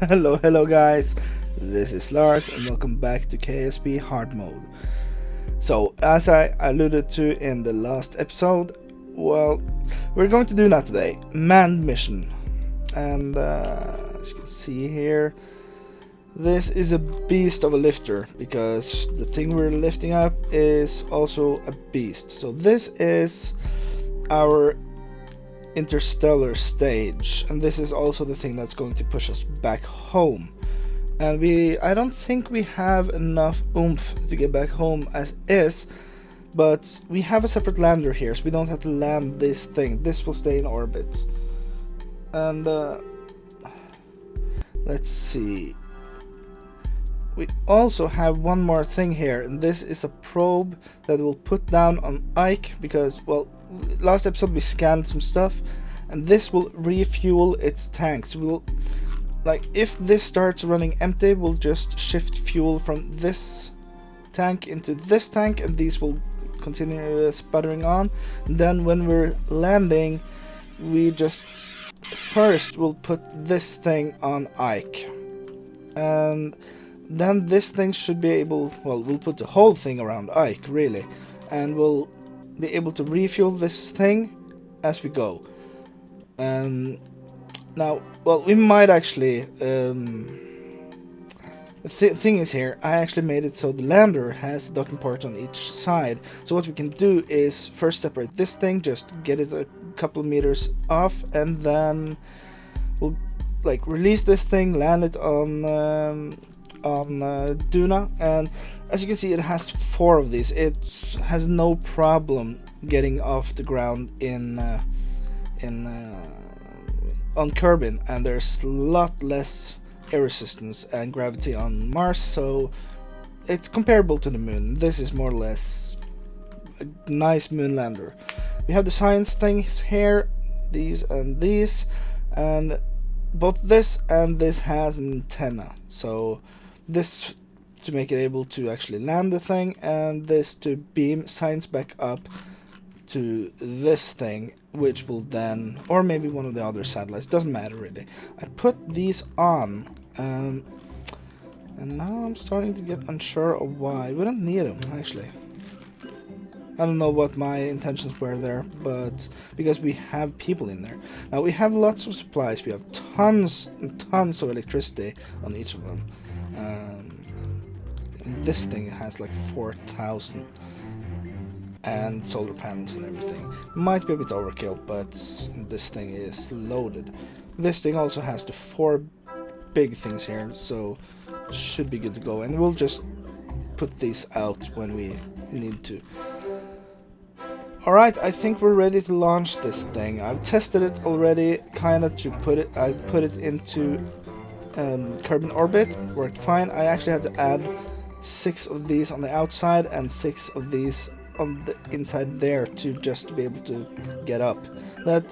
Hello guys, this is Lars and welcome back to KSP Hard Mode. So, as I alluded to in the last episode, well, we're going to do that today, manned mission. And as you can see here, this is a beast of a lifter, because the thing we're lifting up is also a beast. So this is our interstellar stage, and this is also the thing that's going to push us back home. And I don't think we have enough oomph to get back home as is, but we have a separate lander here, so we don't have to land this thing. This will stay in orbit. And let's see, we also have one more thing here, and this is a probe that we'll put down on Ike, because, well, last episode we scanned some stuff, and this will refuel its tanks. We'll, like, if this starts running empty, we'll just shift fuel from this tank into this tank, and these will continue sputtering on. And then when we're landing, we just first will put this thing on Ike, and then this thing should be able, well, we'll put the whole thing around Ike, really, and we'll be able to refuel this thing as we go. Now, well, we might actually, the thing is here, I actually made it so the lander has a docking port on each side. So what we can do is first separate this thing, just get it a couple of meters off, and then we'll, like, release this thing, land it on Duna, and as you can see, it has 4 of these. It has no problem getting off the ground on Kerbal, and there's a lot less air resistance and gravity on Mars, so it's comparable to the moon. This is more or less a nice moon lander. We have the science things here, these and these, and both this and this has an antenna. So this to make it able to actually land the thing, and this to beam science back up to this thing, which will then, or maybe one of the other satellites, doesn't matter really. I put these on, and now I'm starting to get unsure of why. We don't need them, actually. I don't know what my intentions were there, but because we have people in there. Now we have lots of supplies, we have tons and tons of electricity on each of them. And this thing has like 4,000. And solar panels and everything. Might be a bit overkill, but this thing is loaded. This thing also has the 4 big things here, so should be good to go. And we'll just put these out when we need to. Alright, I think we're ready to launch this thing. I've tested it already, kinda to put it. I put it into Kerbal orbit. Worked fine. I actually had to add 6 of these on the outside and 6 of these on the inside there to just be able to get up. That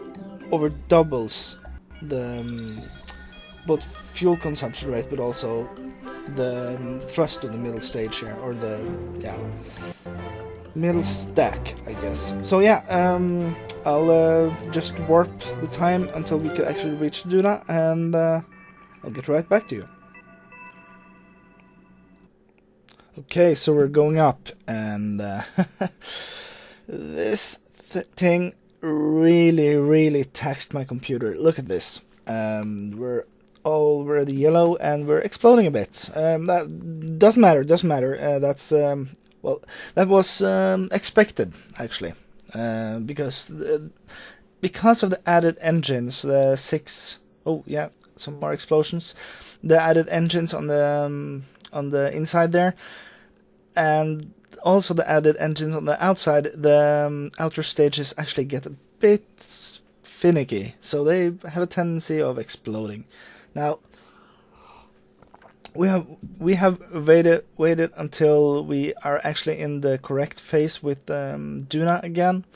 over doubles the both fuel consumption rate, but also the thrust of the middle stage here, or the middle stack, I guess. So yeah, I'll just warp the time until we can actually reach Duna, and I'll get right back to you. Okay, so we're going up, and this thing really taxed my computer. Look at this. We're already yellow, and we're exploding a bit. That doesn't matter. That's well, that was expected, actually, because of the added engines, the 6. Oh yeah, some more explosions. The added engines on the inside there, and also the added engines on the outside. The outer stages actually get a bit finicky, so they have a tendency of exploding. Now we have waited until we are actually in the correct phase with Duna again.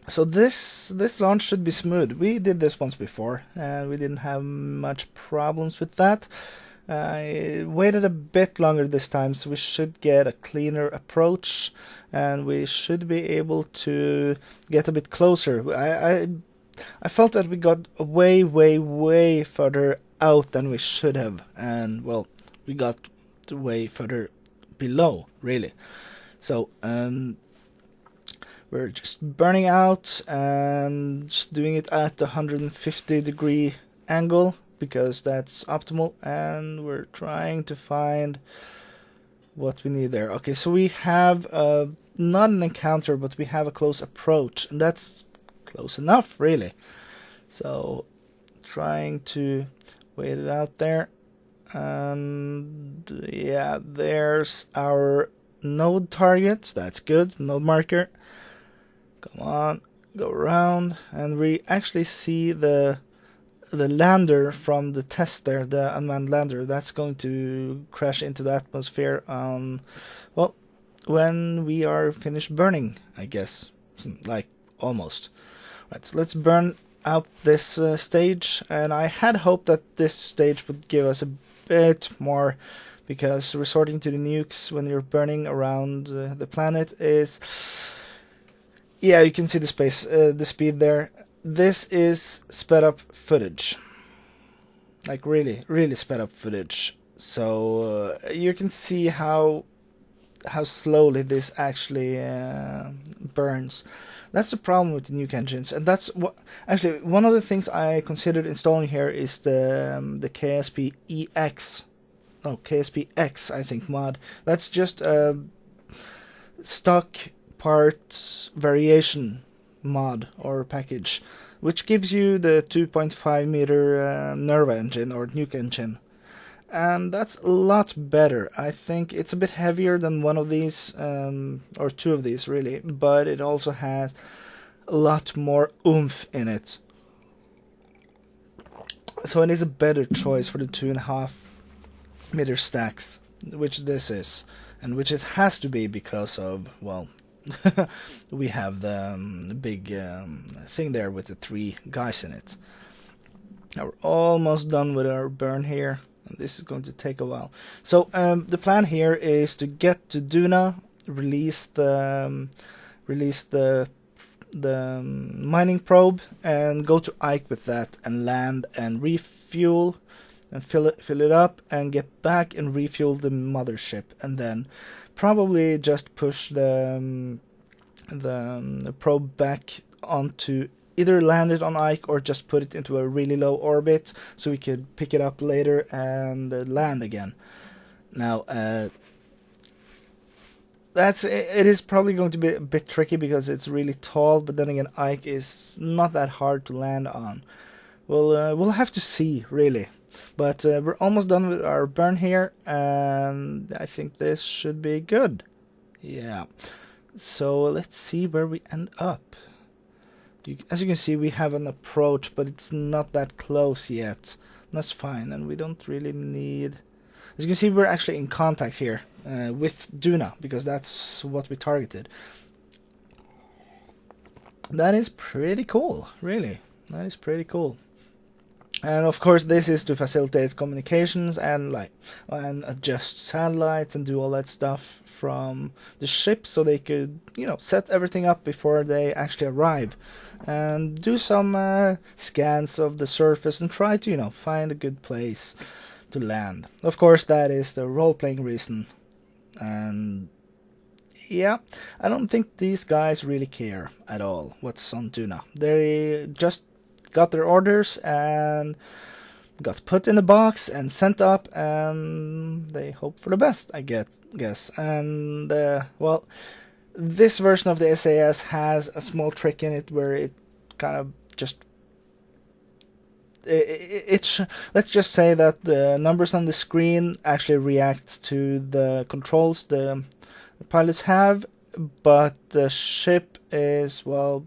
So this launch should be smooth. We did this once before, and we didn't have much problems with that. I waited a bit longer this time, so we should get a cleaner approach, and we should be able to get a bit closer. I felt that we got way further out than we should have, and well, we got way further below, really. So we're just burning out and just doing it at the 150-degree angle because that's optimal, and we're trying to find what we need there. Okay, so we have not an encounter, but we have a close approach, and that's close enough, really. So trying to wait it out there, and yeah, there's our node target. That's good, node marker. Come on, go around, and we actually see the lander from the test there, the unmanned lander. That's going to crash into the atmosphere on, well, when we are finished burning, I guess, like almost. Right, so let's burn out this stage, and I had hoped that this stage would give us a bit more, because resorting to the nukes when you're burning around the planet is, yeah, you can see the speed there. This is sped up footage, like really sped up footage. So you can see how slowly this actually burns. That's the problem with the nuke engines, and that's what actually one of the things I considered installing here is the KSPX I think mod. That's just a stock parts variation mod or package, which gives you the 2.5 meter Nerva engine or nuke engine, and that's a lot better. I think it's a bit heavier than one of these, or two of these really, but it also has a lot more oomph in it. So it is a better choice for the 2.5 meter stacks, which this is, and which it has to be because of, well, we have the big thing there with the 3 guys in it. Now we're almost done with our burn here, and this is going to take a while. So the plan here is to get to Duna, release the mining probe, and go to Ike with that, and land and refuel and fill it up, and get back and refuel the mothership, and then probably just push the probe back onto, either land it on Ike or just put it into a really low orbit so we could pick it up later and land again. Now it is probably going to be a bit tricky because it's really tall, but then again Ike is not that hard to land on. We'll have to see, really. But we're almost done with our burn here, and I think this should be good. Yeah. So let's see where we end up. As you can see, we have an approach, but it's not that close yet. That's fine, and we don't really need... As you can see, we're actually in contact here with Duna, because that's what we targeted. That is pretty cool, really. That is pretty cool. And of course, this is to facilitate communications and adjust satellites and do all that stuff from the ship, so they could, set everything up before they actually arrive, and do some scans of the surface and try to, find a good place to land. Of course, that is the role-playing reason. And yeah, I don't think these guys really care at all what's on Duna. They just got their orders and got put in a box and sent up, and they hope for the best, I guess. And well, this version of the SAS has a small trick in it where it kind of just let's just say that the numbers on the screen actually react to the controls the pilots have, but the ship is, well,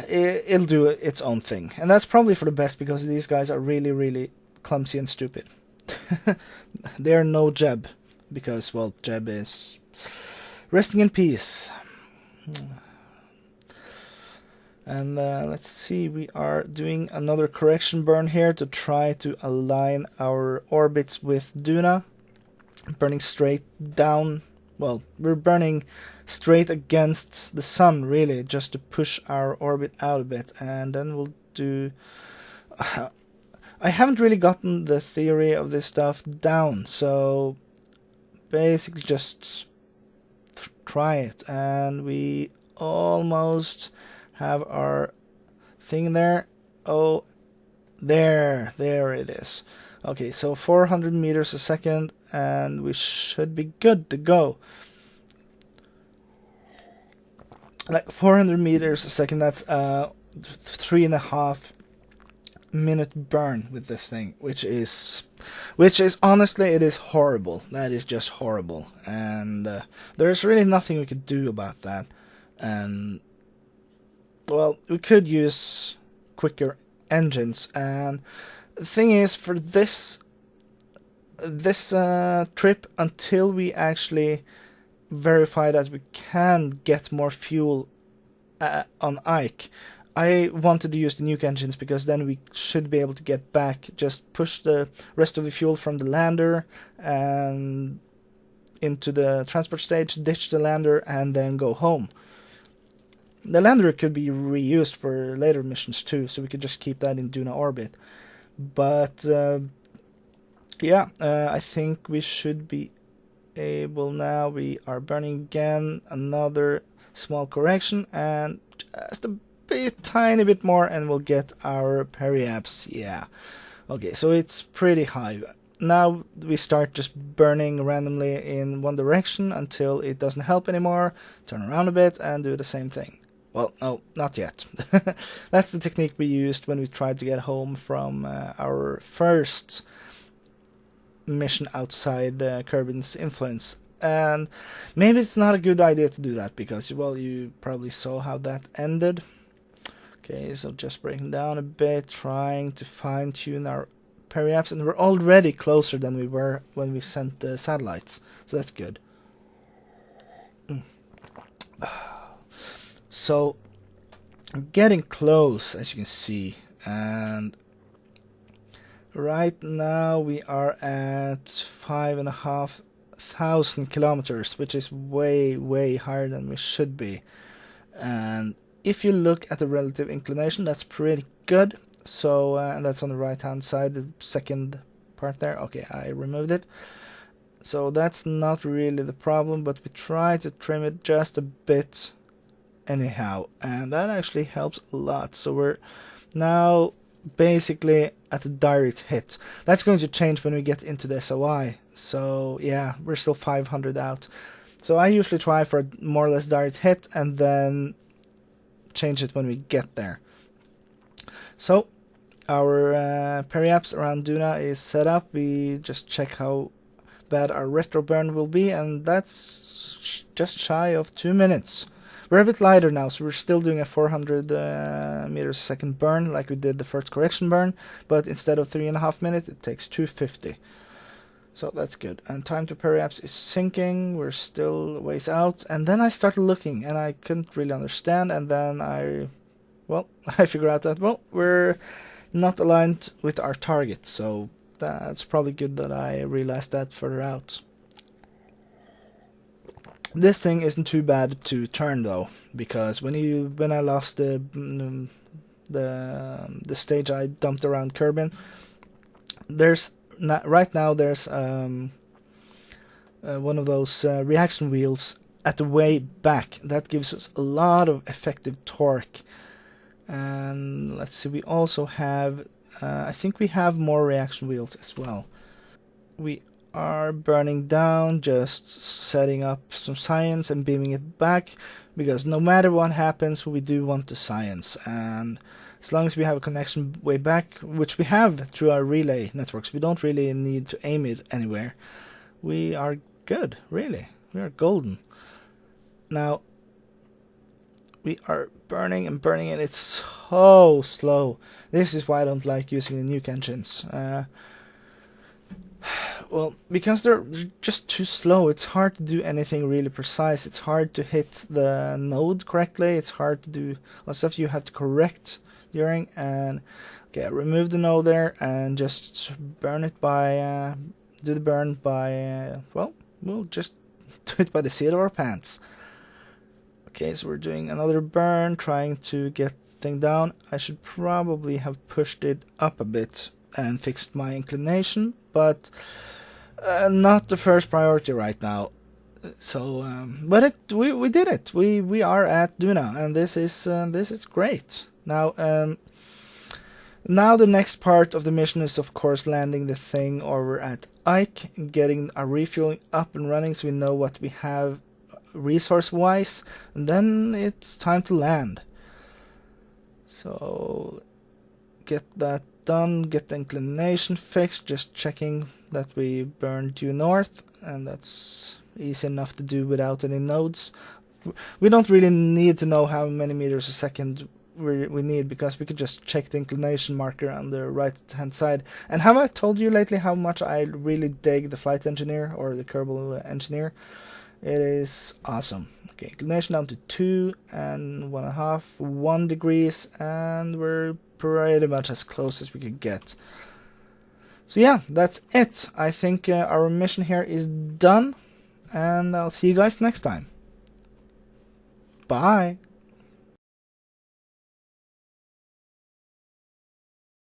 it'll do its own thing, and that's probably for the best, because these guys are really clumsy and stupid. They are no Jeb, because, well, Jeb is resting in peace. And let's see, we are doing another correction burn here to try to align our orbits with Duna. Burning straight down. Well, we're burning straight against the sun, really, just to push our orbit out a bit. And then we'll do I haven't really gotten the theory of this stuff down, so basically just try it. And we almost have our thing there. Oh, there it is. Okay, so 400 meters a second, and we should be good to go. Like 400 meters a second, that's 3.5 minute burn with this thing, which is honestly, it is horrible. That is just horrible, and there's really nothing we could do about that. And well, we could use quicker engines, and the thing is, for this trip, until we actually verify that we can get more fuel on Ike, I wanted to use the nuke engines, because then we should be able to get back, just push the rest of the fuel from the lander and into the transport stage, ditch the lander, and then go home. The lander could be reused for later missions too, so we could just keep that in Duna orbit. But yeah, I think we should be able now. We are burning again. Another small correction, and just a tiny bit more, and we'll get our periapse. Yeah. Okay, so it's pretty high. Now we start just burning randomly in one direction until it doesn't help anymore. Turn around a bit and do the same thing. Well, no, not yet. That's the technique we used when we tried to get home from our first mission outside Kerbin's influence. And maybe it's not a good idea to do that, because, well, you probably saw how that ended. Okay, so just breaking down a bit, trying to fine-tune our periapse, and we're already closer than we were when we sent the satellites, so that's good. So, getting close, as you can see, and right now we are at 5,500 kilometers, which is way higher than we should be. And if you look at the relative inclination, that's pretty good. So, and that's on the right hand side, the second part there. Okay, I removed it. So that's not really the problem, but we try to trim it just a bit anyhow, and that actually helps a lot. So we're now basically at a direct hit. That's going to change when we get into the SOI. So yeah, we're still 500 out. So I usually try for a more or less direct hit, and then change it when we get there. So our periapse around Duna is set up. We just check how bad our retro burn will be, and that's just shy of 2 minutes. We're a bit lighter now, so we're still doing a 400 meters a second burn like we did the first correction burn, but instead of 3.5 minutes, it takes 250. So that's good. And time to periapse is sinking. We're still a ways out. And then I started looking, and I couldn't really understand. And then I figured out that, well, we're not aligned with our target. So that's probably good that I realized that further out. This thing isn't too bad to turn though, because when I lost the stage I dumped around Kerbin, right now there's one of those reaction wheels at the way back that gives us a lot of effective torque. And let's see, we also have I think we have more reaction wheels as well. We are burning down, just setting up some science and beaming it back, because no matter what happens, we do want the science. And as long as we have a connection way back, which we have through our relay networks, we don't really need to aim it anywhere. We are good, really. We are golden. Now, we are burning and burning, and it's so slow. This is why I don't like using the nuke engines. Well, because they're just too slow. It's hard to do anything really precise. It's hard to hit the node correctly. It's hard to do a lot of stuff you have to correct during. And okay, I remove the node there and just burn it by do the burn by we'll just do it by the seat of our pants. Okay, so we're doing another burn, trying to get the thing down. I should probably have pushed it up a bit and fixed my inclination, but not the first priority right now. So, but we did it. We are at Duna, and this is great. Now the next part of the mission is of course landing the thing over at Ike, getting our refueling up and running so we know what we have resource wise, and then it's time to land. So get that done, get the inclination fixed, just checking that we burn due north, and that's easy enough to do without any nodes. We don't really need to know how many meters a second we need, because we could just check the inclination marker on the right hand side. And have I told you lately how much I really dig the flight engineer, or the Kerbal engineer? It is awesome. Okay, inclination down to 2 and 1.5, 1 degrees, and we're pretty much as close as we could get. So yeah, that's it. I think our mission here is done, and I'll see you guys next time. Bye.